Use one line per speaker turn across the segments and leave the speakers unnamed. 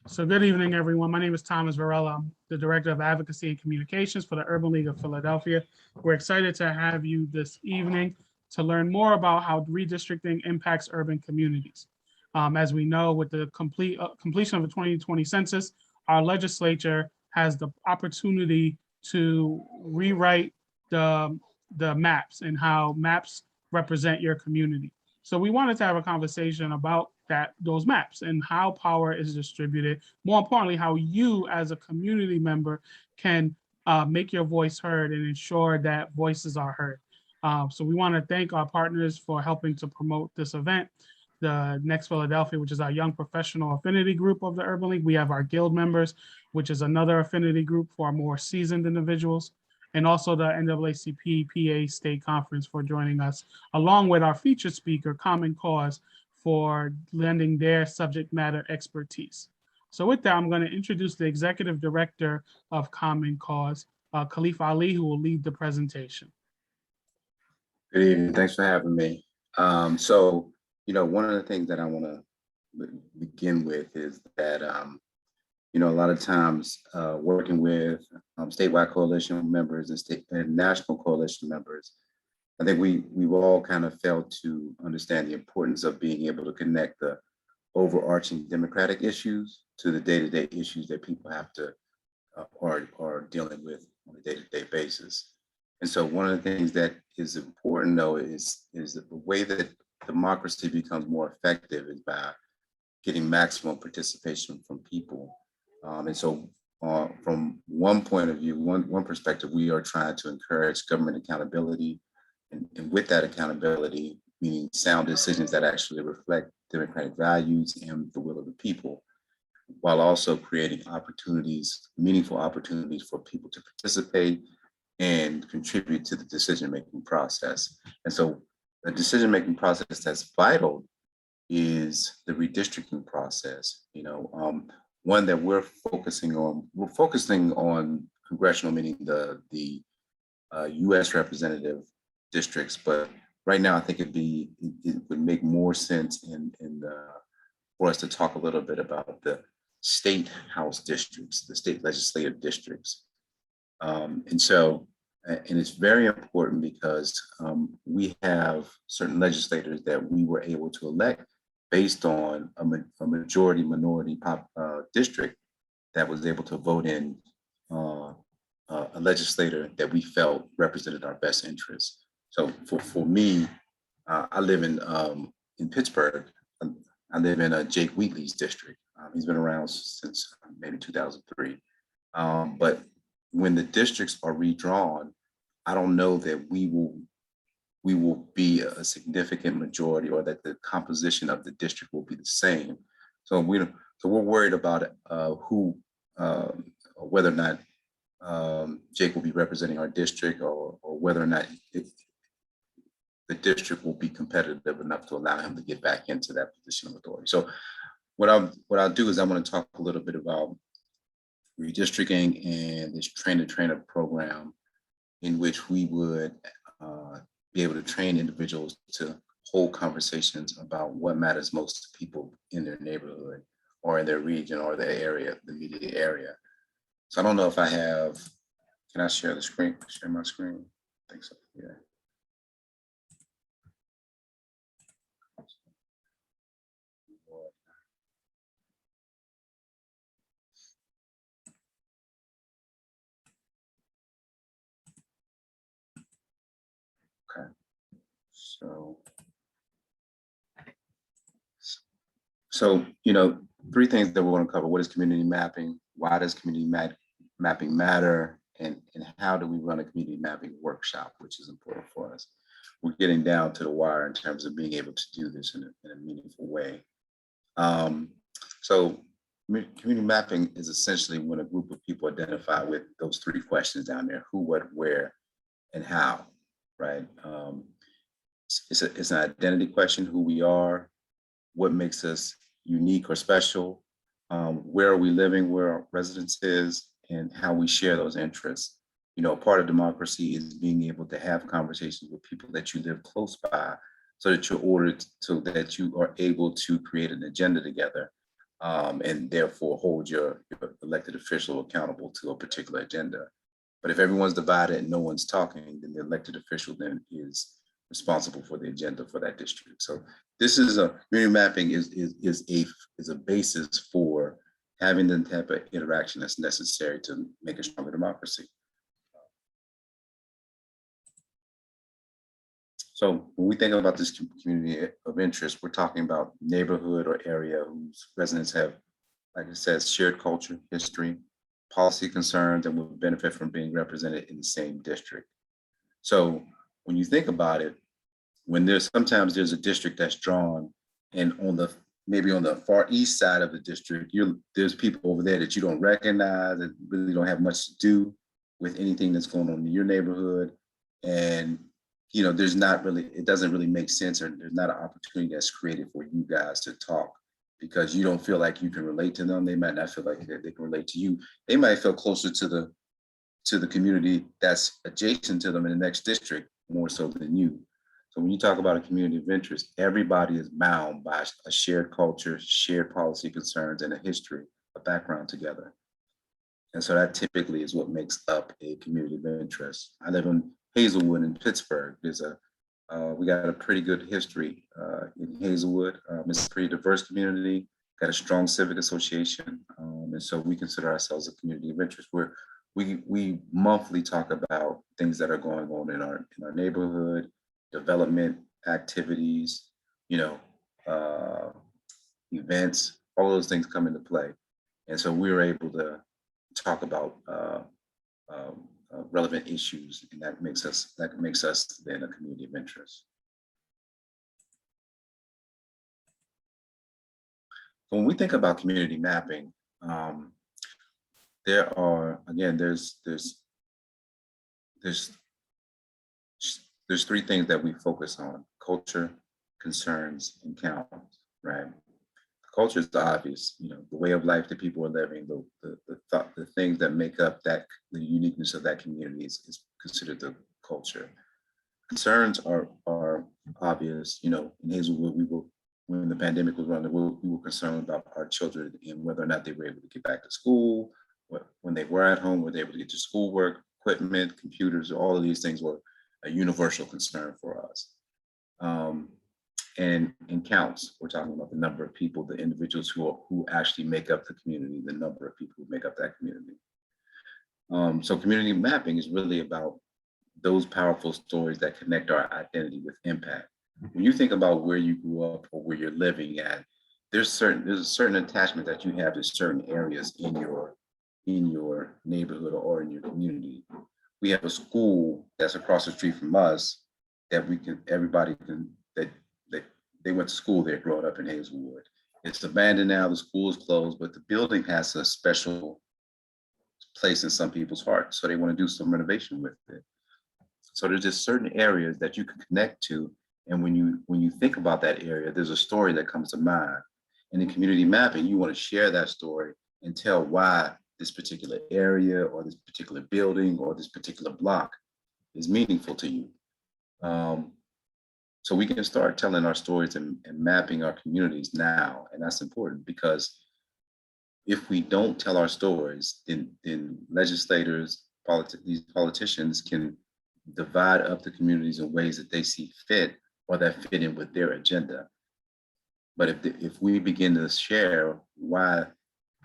So good evening, everyone. My name is Thomas Varela. I'm the Director of Advocacy and Communications for the Urban League of Philadelphia. We're excited to have you this evening to learn more about how redistricting impacts urban communities. As we know, with the completion of the 2020 census, our legislature has the opportunity to rewrite the maps and how maps represent your community. So we wanted to have a conversation about those maps and how power is distributed. More importantly, how you as a community member can make your voice heard and ensure that voices are heard. So we want to thank our partners for helping to promote this event. The Next Philadelphia, which is our young professional affinity group of the Urban League. We have our guild members, which is another affinity group for our more seasoned individuals. And also the NAACP PA State Conference for joining us, along with our featured speaker, Common Cause, for lending their subject matter expertise. So with that, I'm going to introduce the Executive Director of Common Cause, Khalif Ali, who will lead the presentation.
Good evening. Thanks for having me. One of the things that I want to begin with is that, a lot of times working with statewide coalition members and state and national coalition members, I think we've all kind of failed to understand the importance of being able to connect the overarching democratic issues to the day-to-day issues that people have to are dealing with on a day-to-day basis. And so one of the things that is important, though, is the way that democracy becomes more effective is by getting maximum participation from people. From one point of view, one perspective, we are trying to encourage government accountability. And with that accountability, meaning sound decisions that actually reflect democratic values and the will of the people, while also creating opportunities, meaningful opportunities for people to participate and contribute to the decision-making process. And so the decision-making process that's vital is the redistricting process. One that we're focusing on congressional, meaning the U.S. representative districts, but right now I think it would make more sense for us to talk a little bit about the state house districts, the state legislative districts. And it's very important because we have certain legislators that we were able to elect based on a majority minority district that was able to vote in a legislator that we felt represented our best interests. So for me, I live in Pittsburgh. I live in Jake Wheatley's district. He's been around since maybe 2003. But when the districts are redrawn, I don't know that we will be a significant majority, or that the composition of the district will be the same. So we're worried about whether or not Jake will be representing our district, or whether or not the district will be competitive enough to allow him to get back into that position of authority. So what I'll do is I'm going to talk a little bit about redistricting and this train-the-trainer program, in which we would be able to train individuals to hold conversations about what matters most to people in their neighborhood or in their region or their area, the immediate area. So I don't know if I have, can I share the screen, share my screen? I think so, yeah. Okay, so three things that we want to cover. What is community mapping? Why does community mapping matter? And how do we run a community mapping workshop, which is important for us? We're getting down to the wire in terms of being able to do this in a meaningful way. So community mapping is essentially when a group of people identify with those three questions down there: who, what, where, and how, right? It's an identity question: who we are, what makes us unique or special, where are we living, where our residence is, and how we share those interests. Part of democracy is being able to have conversations with people that you live close by, so that you are able to create an agenda together and therefore hold your elected official accountable to a particular agenda. But if everyone's divided and no one's talking, then the elected official then is responsible for the agenda for that district. So this is community mapping is a basis for having the type of interaction that's necessary to make a stronger democracy. So when we think about this community of interest, we're talking about neighborhood or area whose residents have, like I said, shared culture, history, policy concerns, and will benefit from being represented in the same district. So when you think about it, when sometimes there's a district that's drawn, and maybe on the far east side of the district, there's people over there that you don't recognize and really don't have much to do with anything that's going on in your neighborhood. And it doesn't really make sense, or there's not an opportunity that's created for you guys to talk because you don't feel like you can relate to them. They might not feel like they can relate to you. They might feel closer to the community that's adjacent to them in the next district more so than you. So when you talk about a community of interest, everybody is bound by a shared culture, shared policy concerns, and a history, a background together. And so that typically is what makes up a community of interest. I live in Hazelwood in Pittsburgh. We got a pretty good history in Hazelwood. It's a pretty diverse community, got a strong civic association. And so we consider ourselves a community of interest where we monthly talk about things that are going on in our neighborhood, development activities, events, all those things come into play. And so we were able to talk about relevant issues, and that makes us then a community of interest. When we think about community mapping, there's three things that we focus on: culture, concerns, and counts, right? Culture is obvious, the way of life that people are living, the things that make up the uniqueness of that community is considered the culture. Concerns are obvious. In Hazelwood, when the pandemic was running, we were concerned about our children and whether or not they were able to get back to school. When they were at home, were they able to get to schoolwork, equipment, computers? All of these things were a universal concern for us. And counts, we're talking about the number of people, the individuals who actually make up the community, the number of people who make up that community. So community mapping is really about those powerful stories that connect our identity with impact. When you think about where you grew up or where you're living at, there's a certain attachment that you have to certain areas in your neighborhood or in your community. We have a school that's across the street from us that they went to school there growing up in Hazelwood. It's abandoned now, the school is closed, but the building has a special place in some people's hearts. So they want to do some renovation with it. So there's just certain areas that you can connect to. And when you think about that area, there's a story that comes to mind. And in community mapping, you want to share that story and tell why this particular area or this particular building or this particular block is meaningful to you. So we can start telling our stories and mapping our communities now. And that's important because if we don't tell our stories, then legislators, these politicians can divide up the communities in ways that they see fit or that fit in with their agenda. But if we begin to share why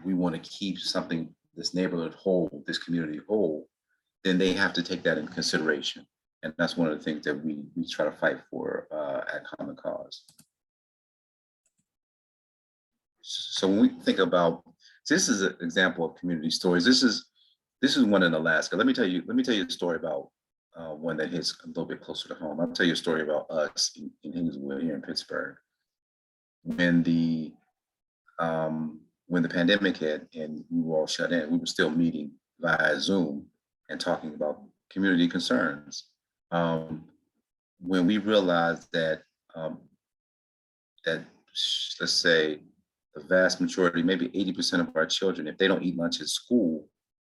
we want to keep this neighborhood whole, this community whole, then they have to take that into consideration. And that's one of the things that we try to fight for at Common Cause. So when we think about, this is an example of community stories. This is one in Alaska. Let me tell you a story about one that hits a little bit closer to home. I'll tell you a story about us in Hazelwood here in Pittsburgh. When the pandemic hit and we were all shut in, we were still meeting via Zoom and talking about community concerns. When we realized that let's say the vast majority, maybe 80% of our children, if they don't eat lunch at school,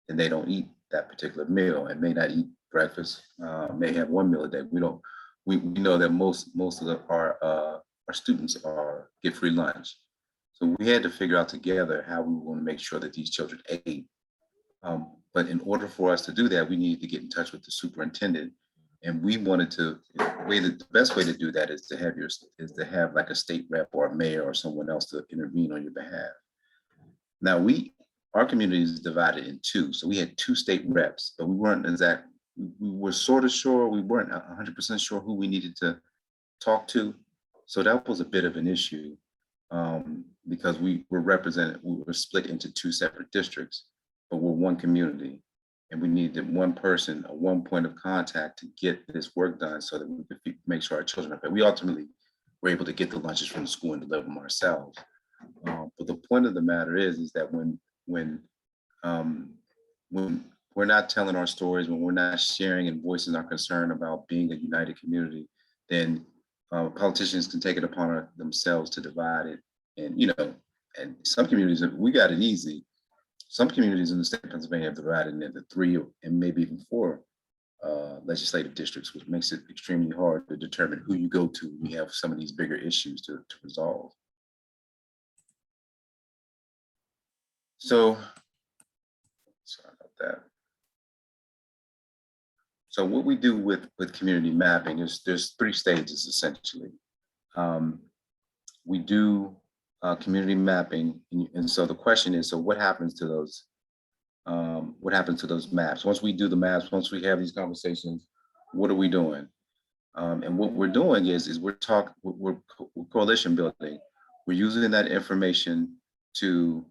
then they don't eat that particular meal and may not eat breakfast, may have one meal a day. We know that most of our students get free lunch. So we had to figure out together how we want to make sure that these children ate. But in order for us to do that, we needed to get in touch with the superintendent. And we wanted to, the best way to do that is to have like a state rep or a mayor or someone else to intervene on your behalf. Now our community is divided in two. So we had two state reps, but we weren't we were sort of sure, we weren't 100% sure who we needed to talk to. So that was a bit of an issue because we were split into two separate districts, but we're one community. And we needed one person, one point of contact to get this work done so that we could make sure our children are fed. We ultimately were able to get the lunches from the school and deliver them ourselves. But the point of the matter is that when we're not telling our stories, when we're not sharing and voicing our concern about being a united community, then politicians can take it upon themselves to divide it. And some communities, we got it easy. Some communities in the state of Pennsylvania have divided into 3 and maybe even 4 legislative districts, which makes it extremely hard to determine who you go to when you have some of these bigger issues to resolve. So, sorry about that. So what we do with community mapping is there's 3 stages essentially. We do community mapping, and so the question is, so what happens to those? What happens to those maps? Once we do the maps, once we have these conversations, what are we doing? And what we're doing is we're coalition building. We're using that information to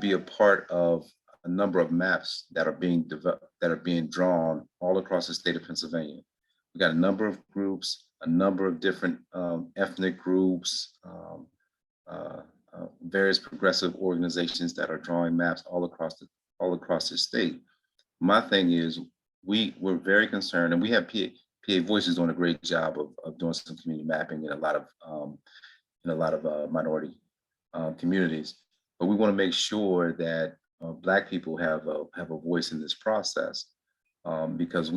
be a part of a number of maps that are being developed, that are being drawn all across the state of Pennsylvania. We got a number of groups, a number of different ethnic groups, various progressive organizations that are drawing maps all across the state. My thing is we're very concerned, and we have PA Voices doing a great job of doing some community mapping in a lot of minority communities. But we want to make sure that Black people have a voice in this process, because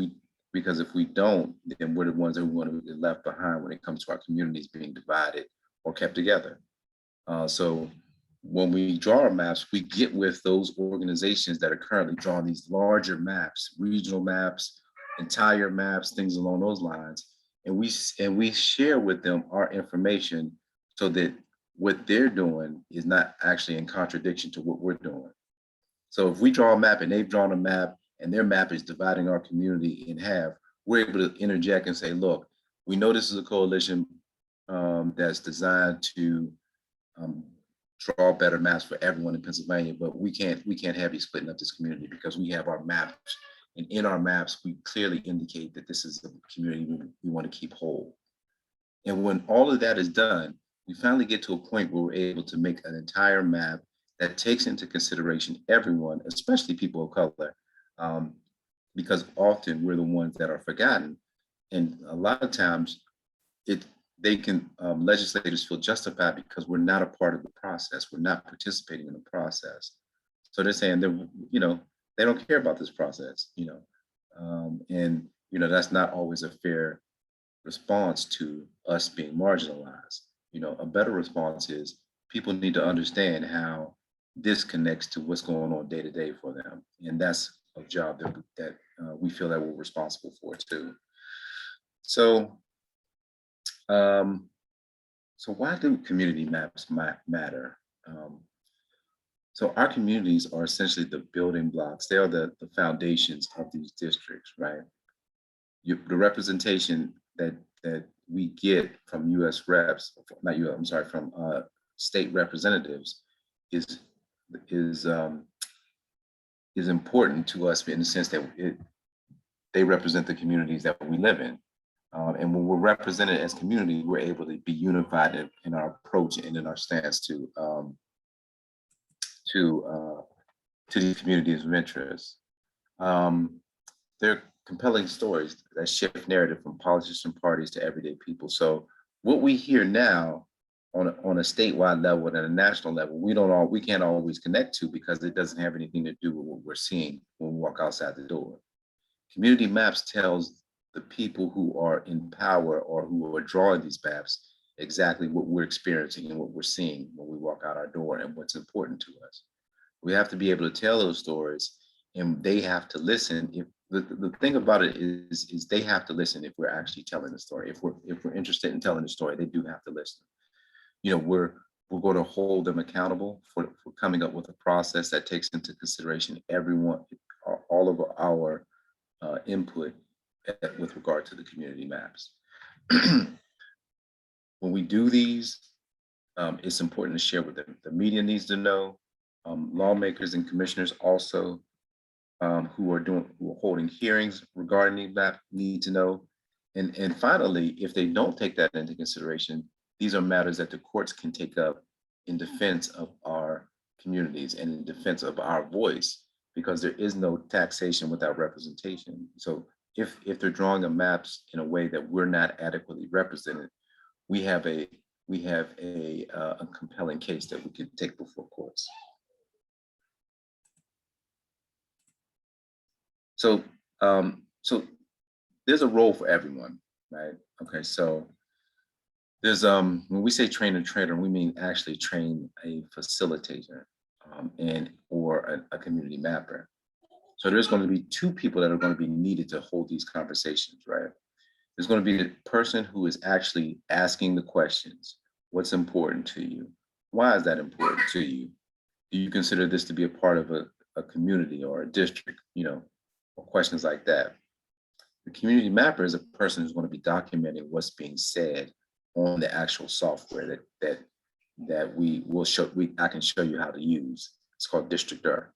if we don't, then we're the ones that want to be left behind when it comes to our communities being divided or kept together. So when we draw our maps, we get with those organizations that are currently drawing these larger maps, regional maps, entire maps, things along those lines, and we share with them our information so that what they're doing is not actually in contradiction to what we're doing. So if we draw a map and they've drawn a map and their map is dividing our community in half, we're able to interject and say, look, we know this is a coalition that's designed to draw better maps for everyone in Pennsylvania, but we can't have you splitting up this community because we have our maps. And in our maps, we clearly indicate that this is a community we want to keep whole. And when all of that is done, we finally get to a point where we're able to make an entire map that takes into consideration everyone, especially people of color, because often we're the ones that are forgotten. And a lot of times legislators feel justified because we're not a part of the process. We're not participating in the process. So they're saying they don't care about this process, and that's not always a fair response to us being marginalized. A better response is people need to understand how this connects to what's going on day to day for them. And that's a job that we feel that we're responsible for too. So, so why do community maps matter? So our communities are essentially the building blocks. They are the foundations of these districts, right? The representation that we get from U.S. reps, not U.S., I'm sorry, from state representatives is important to us in the sense that they represent the communities that we live in. And when we're represented as community, we're able to be unified in our approach and in our stance to these communities of interest. They're compelling stories that shift narrative from politicians and parties to everyday people. So what we hear now on a statewide level and at a national level, we can't always connect to because it doesn't have anything to do with what we're seeing when we walk outside the door. Community maps tells the people who are in power or who are drawing these maps exactly what we're experiencing and what we're seeing when we walk out our door and what's important to us. We have to be able to tell those stories, and they have to listen. If the thing about it is they have to listen if we're actually telling the story. If we're interested in telling the story, they do have to listen. We're going to hold them accountable for coming up with a process that takes into consideration everyone, all of our input with regard to the community maps. When we do these, it's important to share with them. The media needs to know, lawmakers and commissioners also who are holding hearings regarding the map need to know. And finally, if they don't take that into consideration, these are matters that the courts can take up in defense of our communities and in defense of our voice, because there is no taxation without representation. So if they're drawing the maps in a way that we're not adequately represented, we have a compelling case that we can take before courts. So there's a role for everyone, right? Okay, so there's when we say train a trainer, we mean actually train a facilitator or a community mapper. So there's going to be two people that are going to be needed to hold these conversations, right? There's going to be the person who is actually asking the questions. What's important to you? Why is that important to you? Do you consider this to be a part of a community or a district, or questions like that? The community mapper is a person who's going to be documenting what's being said on the actual software that we will show. I can show you how to use. It's called Districtor.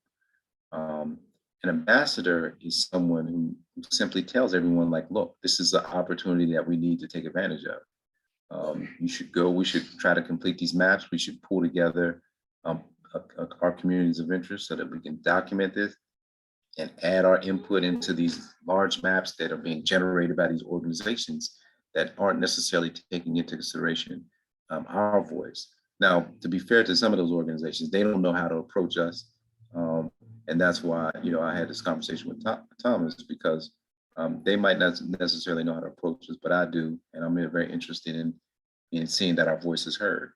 An ambassador is someone who simply tells everyone, like, look, this is an opportunity that we need to take advantage of. You should go. We should try to complete these maps. We should pull together our communities of interest so that we can document this and add our input into these large maps that are being generated by these organizations that aren't necessarily taking into consideration our voice. Now, to be fair to some of those organizations, they don't know how to approach us. And that's why, I had this conversation with Thomas, because they might not necessarily know how to approach us, but I do. And I'm very interested in seeing that our voice is heard.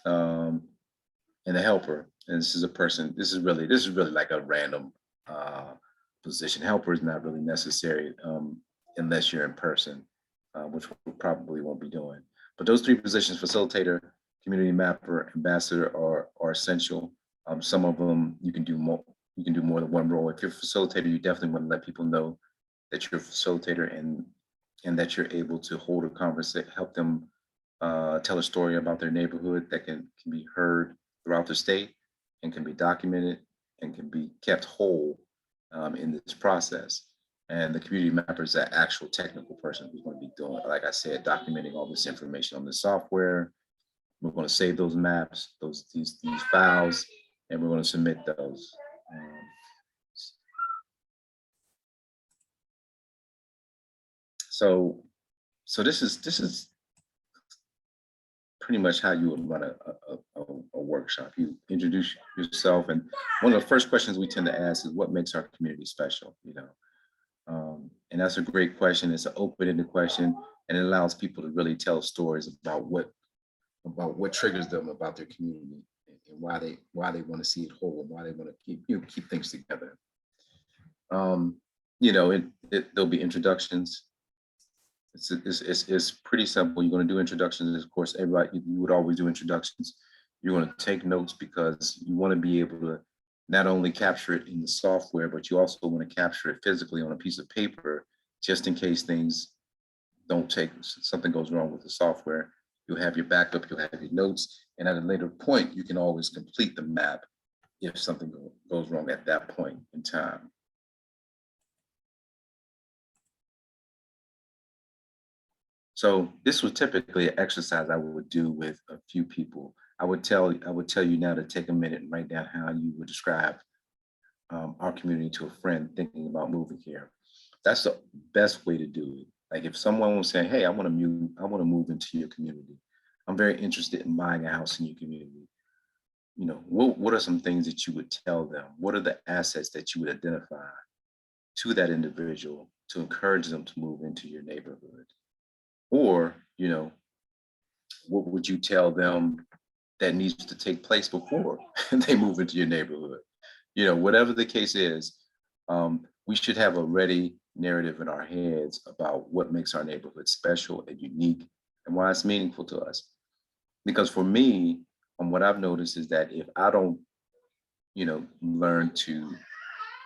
And the helper, and this is really like a random position. Helper is not really necessary unless you're in person, which we probably won't be doing. But those three positions, facilitator, community mapper, ambassador, are essential. Some of them you can do more. You can do more than one role. If you're a facilitator, you definitely want to let people know that you're a facilitator and that you're able to hold a conversation, help them tell a story about their neighborhood that can be heard throughout the state and can be documented and can be kept whole in this process. And the community mapper is that actual technical person who's going to be doing, like I said, documenting all this information on the software. We're going to save those maps, these files, and we're going to submit those. So this is pretty much how you would run a workshop. You introduce yourself, and one of the first questions we tend to ask is, what makes our community special? And that's a great question. It's an open-ended question, and it allows people to really tell stories about what triggers them about their community and why they want to see it whole and why they want to keep things together. There'll be introductions. It's pretty simple. You're going to do introductions. Of course, you would always do introductions. You're going to take notes because you want to be able to not only capture it in the software, but you also want to capture it physically on a piece of paper, just in case something goes wrong with the software. You'll have your backup, you'll have your notes, and at a later point, you can always complete the map if something goes wrong at that point in time. So this was typically an exercise I would do with a few people. I would tell you now to take a minute and write down how you would describe our community to a friend thinking about moving here. That's the best way to do it. Like if someone was saying, "Hey, I want to move into your community. I'm very interested in buying a house in your community." What are some things that you would tell them? What are the assets that you would identify to that individual to encourage them to move into your neighborhood? Or, What would you tell them that needs to take place before they move into your neighborhood? You know, whatever the case is, we should have a ready narrative in our heads about what makes our neighborhood special and unique and why it's meaningful to us. Because for me, what I've noticed is that if I don't, learn to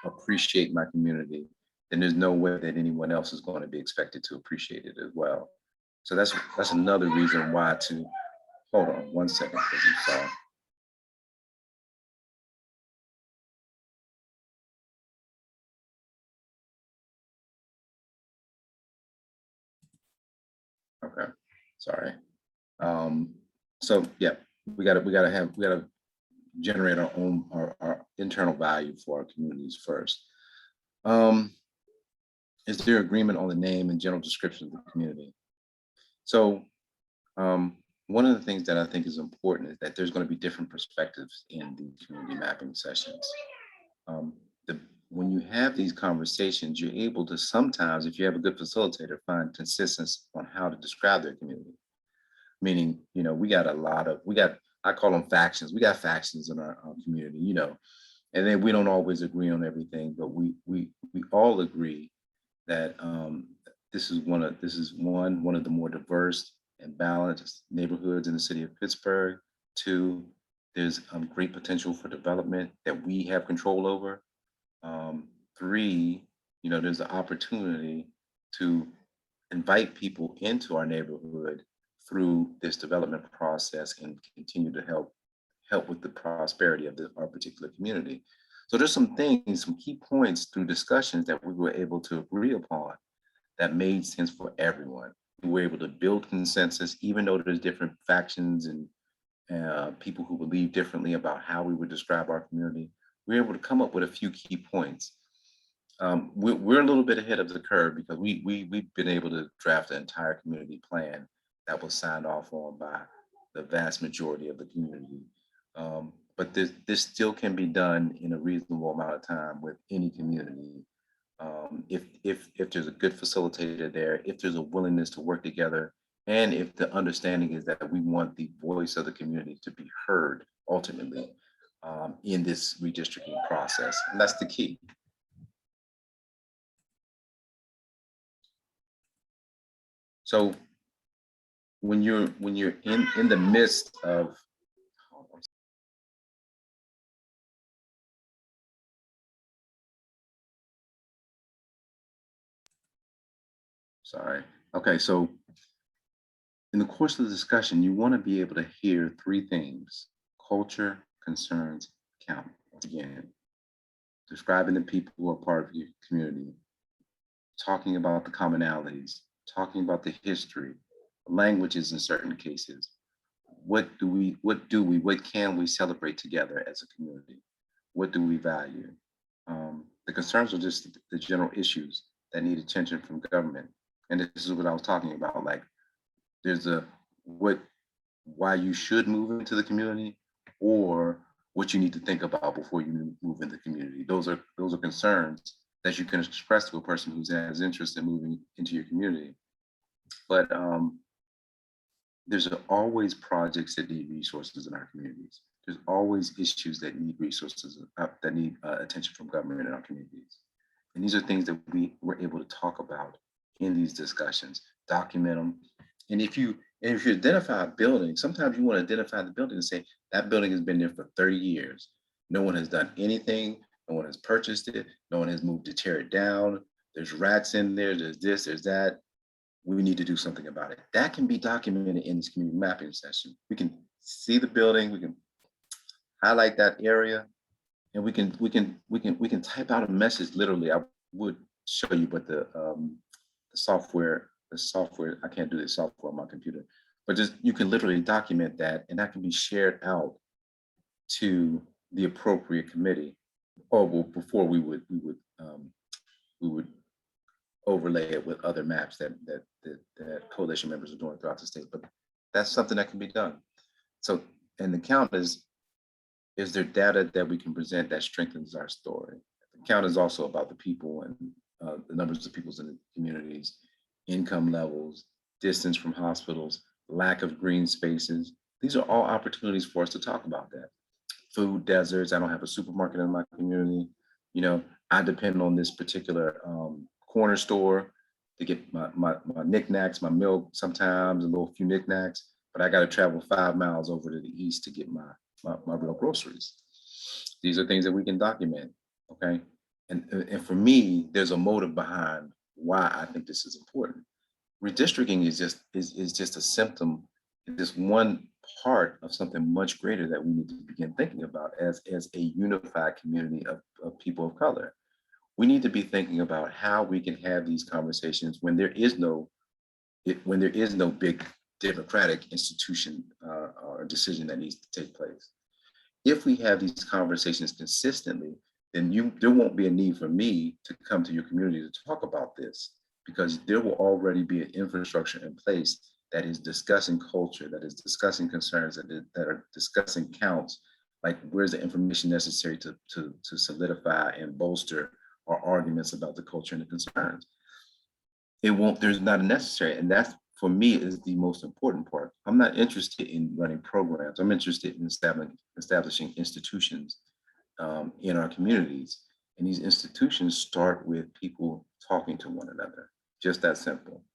appreciate my community, then there's no way that anyone else is going to be expected to appreciate it as well. So that's another reason why to hold on one second, because you saw. Okay, sorry. So yeah, we gotta generate our own our internal value for our communities first. Um, is there agreement on the name and general description of the community? So one of the things that I think is important is that there's going to be different perspectives in the community mapping sessions. Um, the, when you have these conversations, you're able to sometimes, if you have a good facilitator, find consistency on how to describe their community. Meaning, I call them factions. We got factions in our community, and then we don't always agree on everything, but we all agree that this is one of the more diverse and balanced neighborhoods in the city of Pittsburgh. Two, there's great potential for development that we have control over. Three, there's the opportunity to invite people into our neighborhood through this development process and continue to help with the prosperity of our particular community. So there's some key points through discussions that we were able to agree upon that made sense for everyone. We were able to build consensus, even though there's different factions and people who believe differently about how we would describe our community. We were able to come up with a few key points. We're a little bit ahead of the curve because we've been able to draft an entire community plan that was signed off on by the vast majority of the community. But this still can be done in a reasonable amount of time with any community. If there's a good facilitator there, if there's a willingness to work together, and if the understanding is that we want the voice of the community to be heard ultimately in this redistricting process. And that's the key. So when you're in the midst of sorry. Okay, so in the course of the discussion, you want to be able to hear three things: culture, concerns, count. Once again, describing the people who are part of your community, talking about the commonalities, talking about the history, languages in certain cases. What can we celebrate together as a community? What do we value? The concerns are just the general issues that need attention from government. And this is what I was talking about. Like, there's why you should move into the community, or what you need to think about before you move into the community. Those are concerns that you can express to a person who has interest in moving into your community. But there's always projects that need resources in our communities. There's always issues that need resources, that need attention from government in our communities. And these are things that we were able to talk about in these discussions, document them. And if you identify a building, sometimes you want to identify the building and say, that building has been there for 30 years. No one has done anything. No one has purchased it. No one has moved to tear it down. There's rats in there. There's this, there's that. We need to do something about it. That can be documented in this community mapping session. We can see the building. We can highlight that area, and we can type out a message. Literally, I would show you, but the software, I can't do the software on my computer, but just you can literally document that, and that can be shared out to the appropriate committee. Or well, before we would overlay it with other maps that coalition members are doing throughout the state. But that's something that can be done. So, and the count is there data that we can present that strengthens our story? The count is also about the people and the numbers of people in the communities, income levels, distance from hospitals, lack of green spaces. These are all opportunities for us to talk about that. Food deserts. I don't have a supermarket in my community. You know, I depend on this particular corner store to get my knickknacks, my milk, sometimes a little few knickknacks, but I got to travel 5 miles over to the east to get my real groceries. These are things that we can document, okay? And for me, there's a motive behind why I think this is important. Redistricting is just a symptom, just one part of something much greater that we need to begin thinking about as a unified community of people of color. We need to be thinking about how we can have these conversations when there is no big democratic institution or decision that needs to take place. If we have these conversations consistently, then there won't be a need for me to come to your community to talk about this, because there will already be an infrastructure in place that is discussing culture, that is discussing concerns, that are discussing counts, like where's the information necessary to solidify and bolster our arguments about the culture and the concerns. There's not a necessary, and that's, for me, is the most important part. I'm not interested in running programs. I'm interested in establishing institutions in our communities. And these institutions start with people talking to one another, just that simple.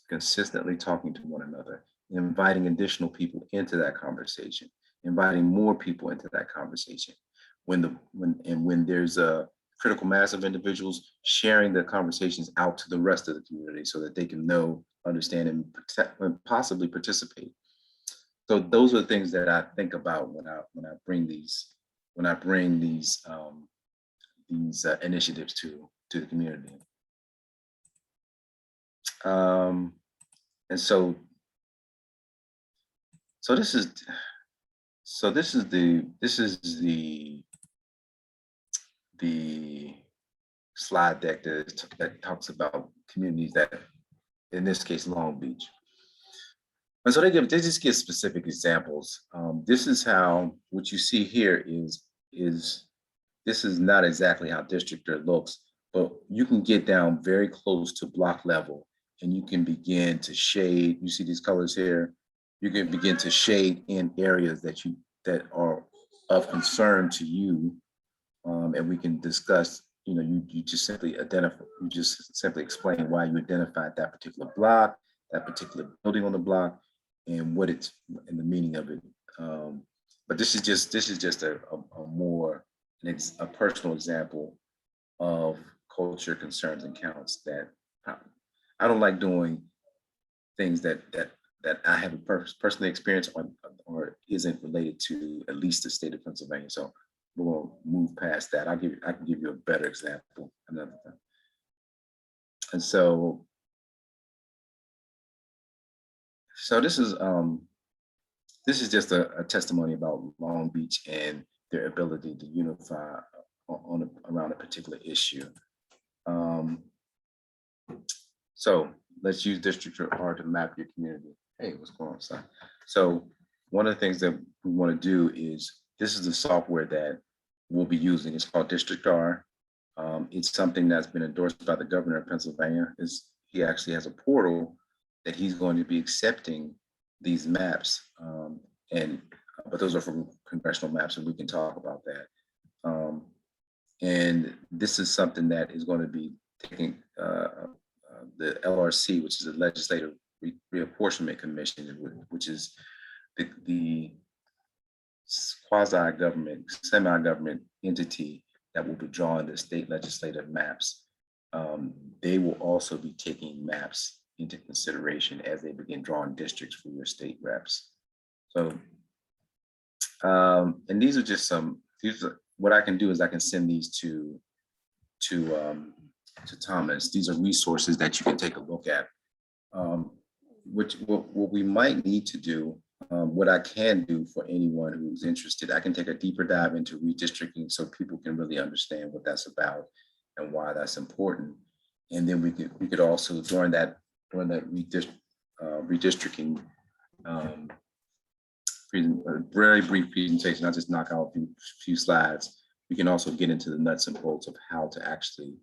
Consistently talking to one another, inviting additional people into that conversation, inviting more people into that conversation. When there's a critical mass of individuals, sharing the conversations out to the rest of the community so that they can know, understand, and possibly participate. So those are the things that I think about when I bring these initiatives to the community. And so this is the slide deck that talks about communities that, in this case, Long Beach. And so they just give specific examples. This is how, what you see here is this is not exactly how Districtor looks, but you can get down very close to block level and you can begin to shade. You see these colors here? You can begin to shade in areas that are of concern to you. And we can discuss, you just simply explain why you identified that particular block, that particular building on the block, and what it's, and the meaning of it. But this is just a personal example of culture, concerns, and counts that I don't like doing things that I haven't personally experienced or isn't related to at least the state of Pennsylvania. So we'll move past that. I can give you a better example another time. And so this is just a testimony about Long Beach and their ability to unify around a particular issue. So let's use Districtor R to map your community. Hey, what's going on, son? So one of the things that we want to do is, this is the software that we'll be using. It's called District R. It's something that's been endorsed by the governor of Pennsylvania. He actually has a portal that he's going to be accepting these maps. But those are from congressional maps, and we can talk about that. And this is something that is going to be taking the LRC, which is the Legislative Reapportionment Commission, which is the quasi-government, semi-government entity that will be drawing the state legislative maps. They will also be taking maps into consideration as they begin drawing districts for your state reps. So, and these are just what I can do is I can send these to Thomas. These are resources that you can take a look at. What we might need to do, what I can do for anyone who's interested, I can take a deeper dive into redistricting so people can really understand what that's about and why that's important. And then we could also, during that redistricting very brief presentation, I'll just knock out a few slides. We can also get into the nuts and bolts of how to actually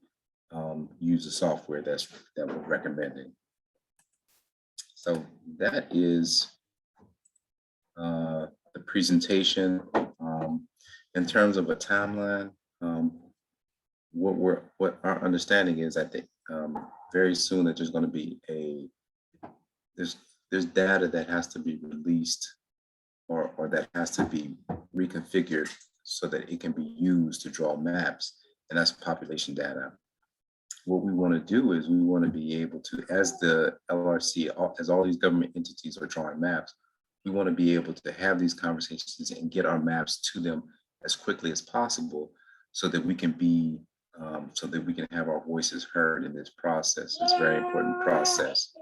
use the software that we're recommending. So that is the presentation. In terms of a timeline, what our understanding is, I think very soon that there's going to be there's data that has to be released or that has to be reconfigured so that it can be used to draw maps, and that's population data. What we want to do is we want to be able to, as the LRC, as all these government entities are drawing maps, we want to be able to have these conversations and get our maps to them as quickly as possible so that we can be, so that we can have our voices heard in this process. It's a very important process.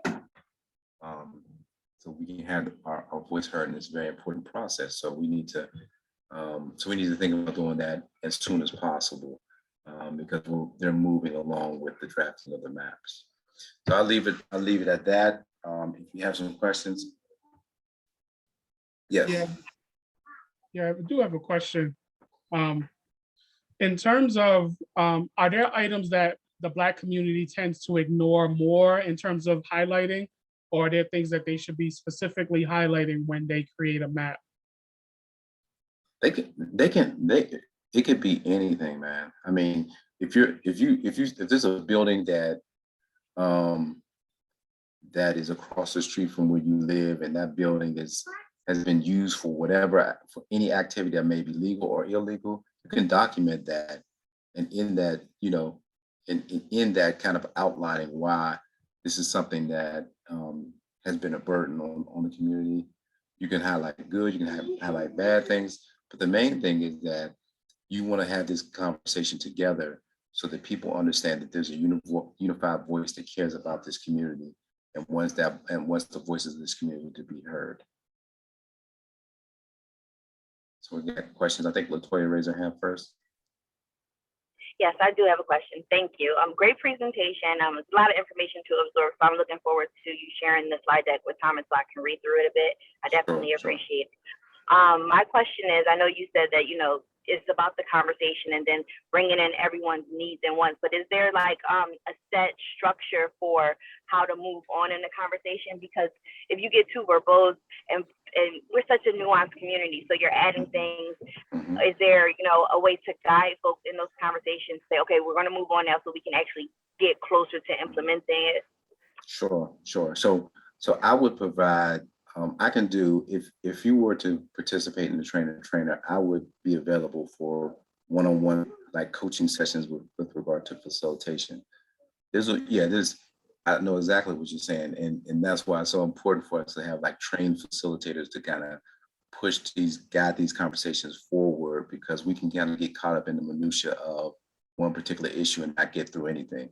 So we can have our voice heard in this very important process. So we need to, think about doing that as soon as possible. Because they're moving along with the drafting of the maps. So I'll leave it at that. If you have some questions. Yes.
Yeah, I do have a question. In terms of, are there items that the Black community tends to ignore more in terms of highlighting, or are there things that they should be specifically highlighting when they create a map?
It could be anything, man. I mean, if there's a building that that is across the street from where you live, and that building has been used for whatever, for any activity that may be legal or illegal, you can document that. And in that, in that kind of outlining why this is something that has been a burden on the community. You can highlight good, you can highlight bad things, but the main thing is that you want to have this conversation together so that people understand that there's a unified voice that cares about this community and wants the voices of this community to be heard. So we got questions. I think Latoya raised her hand first.
Yes, I do have a question. Thank you. Great presentation. It's a lot of information to absorb. So I'm looking forward to you sharing the slide deck with Thomas so I can read through it a bit. I definitely appreciate it. My question is, I know you said that, it's about the conversation and then bringing in everyone's needs and wants, but is there like a set structure for how to move on in the conversation? Because if you get too verbose and we're such a nuanced community, so you're adding things, is there, a way to guide folks in those conversations, say, okay, we're going to move on now so we can actually get closer to implementing it?
Sure. So I would provide, I can do, if you were to participate in the trainer, I would be available for one-on-one like coaching sessions with regard to facilitation. I know exactly what you're saying. And that's why it's so important for us to have like trained facilitators to kind of guide these conversations forward, because we can kind of get caught up in the minutia of one particular issue and not get through anything.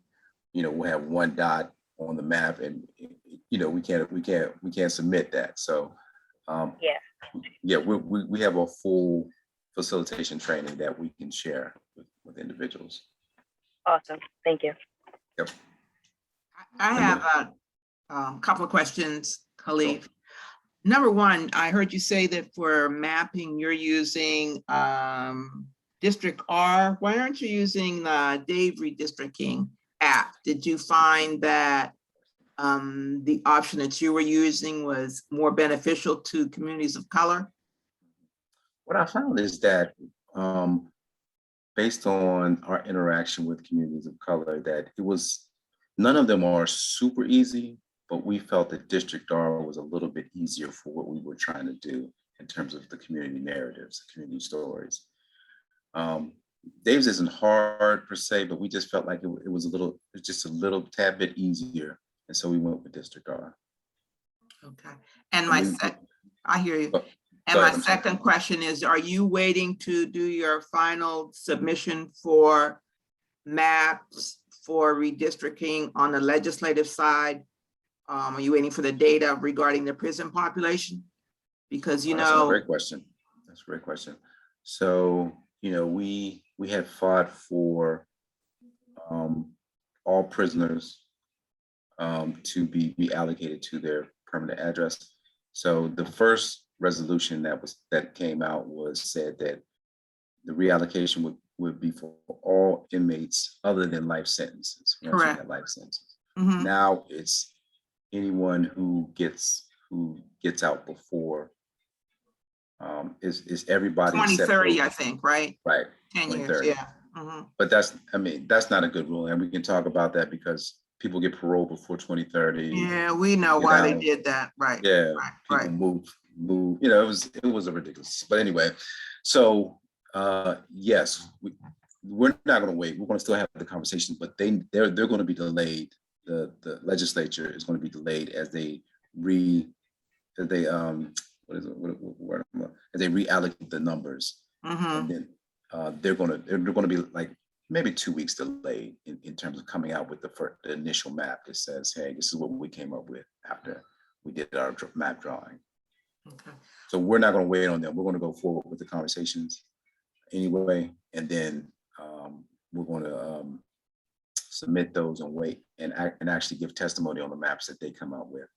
We'll have one dot on the map and we can't submit that. So we have a full facilitation training that we can share with individuals.
Awesome. Thank you.
Yep.
I have a couple of questions, Khalif. Sure. Number one, I heard you say that for mapping, you're using District R. Why aren't you using the Dave Redistricting app? Did you find that the option that you were using was more beneficial to communities of color?
What I found is that based on our interaction with communities of color, that none of them are super easy, but we felt that District R was a little bit easier for what we were trying to do in terms of the community narratives, community stories. Dave's isn't hard per se, but we just felt like it was just a little tad bit easier. And so we went with District R.
Okay. And I hear you. And my second question is, are you waiting to do your final submission for maps for redistricting on the legislative side? Are you waiting for the data regarding the prison population? Because,
That's a great question. That's a great question. So, we had fought for all prisoners to be reallocated to their permanent address. So the first resolution that came out said that the reallocation would be for all inmates other than life sentences.
Correct.
Life sentences.
Mm-hmm.
Now it's anyone who gets out before is everybody except
2030,
for-
I think, right?
right,
10 years,
2030.
yeah. Mhm.
But that's not a good rule, and we can talk about that because people get paroled before 2030.
Yeah, we know
get
why they
out.
did that, right?
Yeah,
Right,
people
right.
move. You know, it was a ridiculous. But anyway, so yes, we're not going to wait. We're going to still have the conversation, but they're going to be delayed. The legislature is going to be delayed as they what is it? As they reallocate the numbers,
Mhm.
and then they're going to be like maybe 2 weeks delayed in terms of coming out with the initial map that says, hey, this is what we came up with after we did our map drawing.
Okay.
So we're not going to wait on them. We're going to go forward with the conversations anyway, and then we're going to submit those and wait and actually give testimony on the maps that they come out with.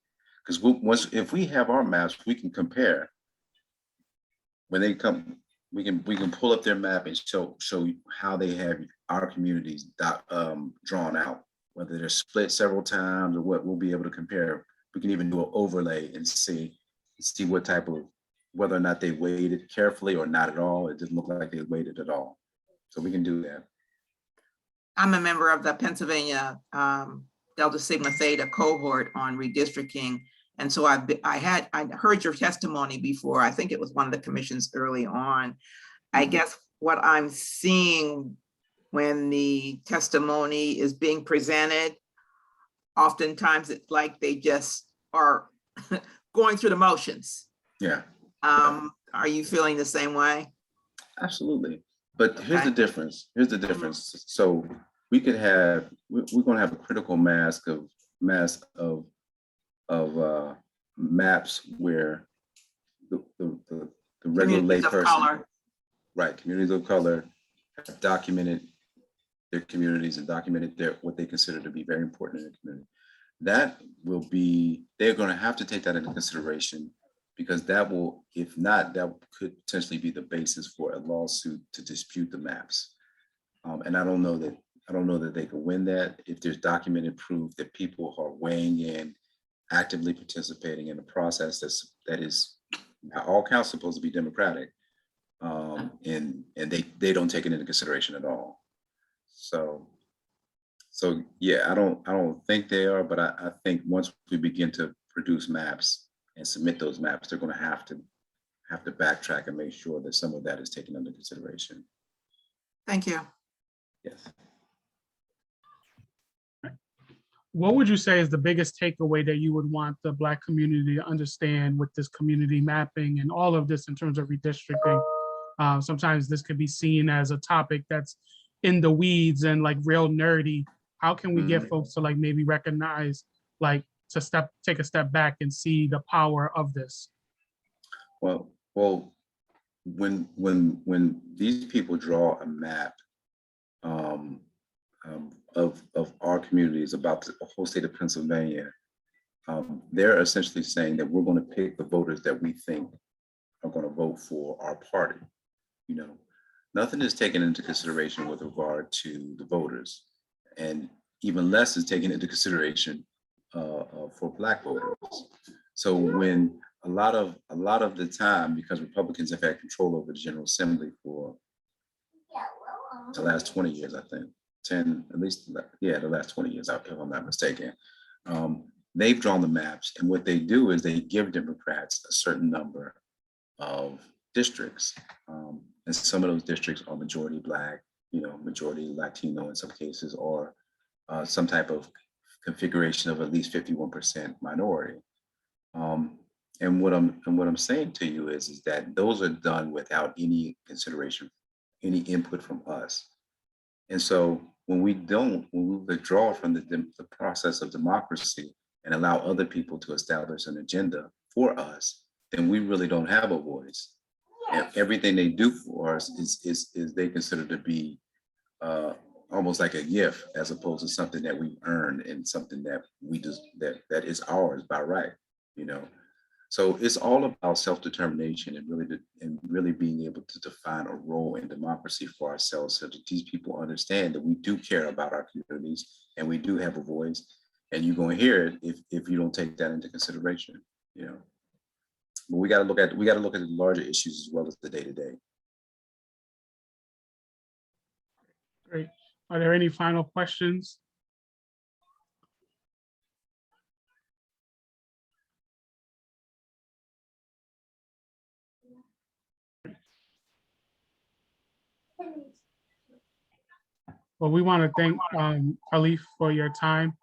Because if we have our maps, we can compare. When they come, we can pull up their map and show you how they have our communities drawn out, whether they're split several times or what. We'll be able to compare. We can even do an overlay and see what type of, whether or not they weighted carefully or not at all. It didn't look like they weighted at all. So we can do that.
I'm a member of the Pennsylvania Delta Sigma Theta cohort on redistricting. And so I heard your testimony before. I think it was one of the commissions early on. I guess what I'm seeing when the testimony is being presented, oftentimes it's like they just are going through the motions.
Yeah.
Are you feeling the same way?
Absolutely. But here's
Okay.
the difference. Here's the difference. So we could have, we're going to have a critical mass of maps where the regular
Communities of
layperson,
color.
right, communities of color have documented their communities and documented what they consider to be very important in the community. That will be, they're going to have to take that into consideration, because that will, if not, that could potentially be the basis for a lawsuit to dispute the maps. And I don't know that they could win that if there's documented proof that people are weighing in, actively participating in a process that is by all counts supposed to be democratic, and they don't take it into consideration at all. So yeah, I don't think they are, but I think once we begin to produce maps and submit those maps, they're going to have to backtrack and make sure that some of that is taken into consideration.
Thank you.
Yes.
What would you say is the biggest takeaway that you would want the Black community to understand with this community mapping and all of this in terms of redistricting? Sometimes this could be seen as a topic that's in the weeds and like real nerdy. How can we get folks to like maybe recognize, like to take a step back and see the power of this?
Well, when these people draw a map of our communities about the whole state of Pennsylvania, they're essentially saying that we're going to pick the voters that we think are going to vote for our party. You know, nothing is taken into consideration with regard to the voters, and even less is taken into consideration for Black voters. So when a lot of the time, because Republicans have had control over the General Assembly for the last 20 years, I think, 10, at least, yeah, the last 20 years, if I'm not mistaken, they've drawn the maps, and what they do is they give Democrats a certain number of districts, and some of those districts are majority Black, you know, majority Latino in some cases, or some type of configuration of at least 51% minority. And what I'm saying to you is that those are done without any consideration, any input from us. And so when we withdraw from the process of democracy and allow other people to establish an agenda for us, then we really don't have a voice. And everything they do for us is they consider to be almost like a gift, as opposed to something that we earned and something that we just that is ours by right, you know. So it's all about self-determination and really being able to define a role in democracy for ourselves, so that these people understand that we do care about our communities and we do have a voice. and you're going to hear it if you don't take that into consideration, you know. But we got to look at the larger issues as well as the day-to-day.
Great. Are there any final questions? Well, we want to thank Khalif for your time.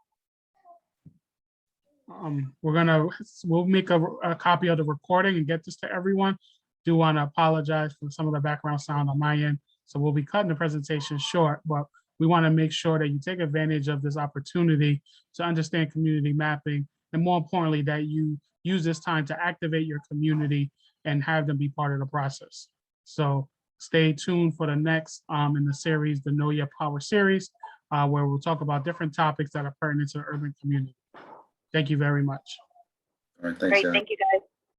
We'll make a copy of the recording and get this to everyone. Do want to apologize for some of the background sound on my end. So we'll be cutting the presentation short, but we want to make sure that you take advantage of this opportunity to understand community mapping, and more importantly, that you use this time to activate your community and have them be part of the process. So stay tuned for the next in the series, the Know Your Power series, where we'll talk about different topics that are pertinent to the urban community. Thank you very much.
All right, thanks,
Great,
Sarah.
thank you guys.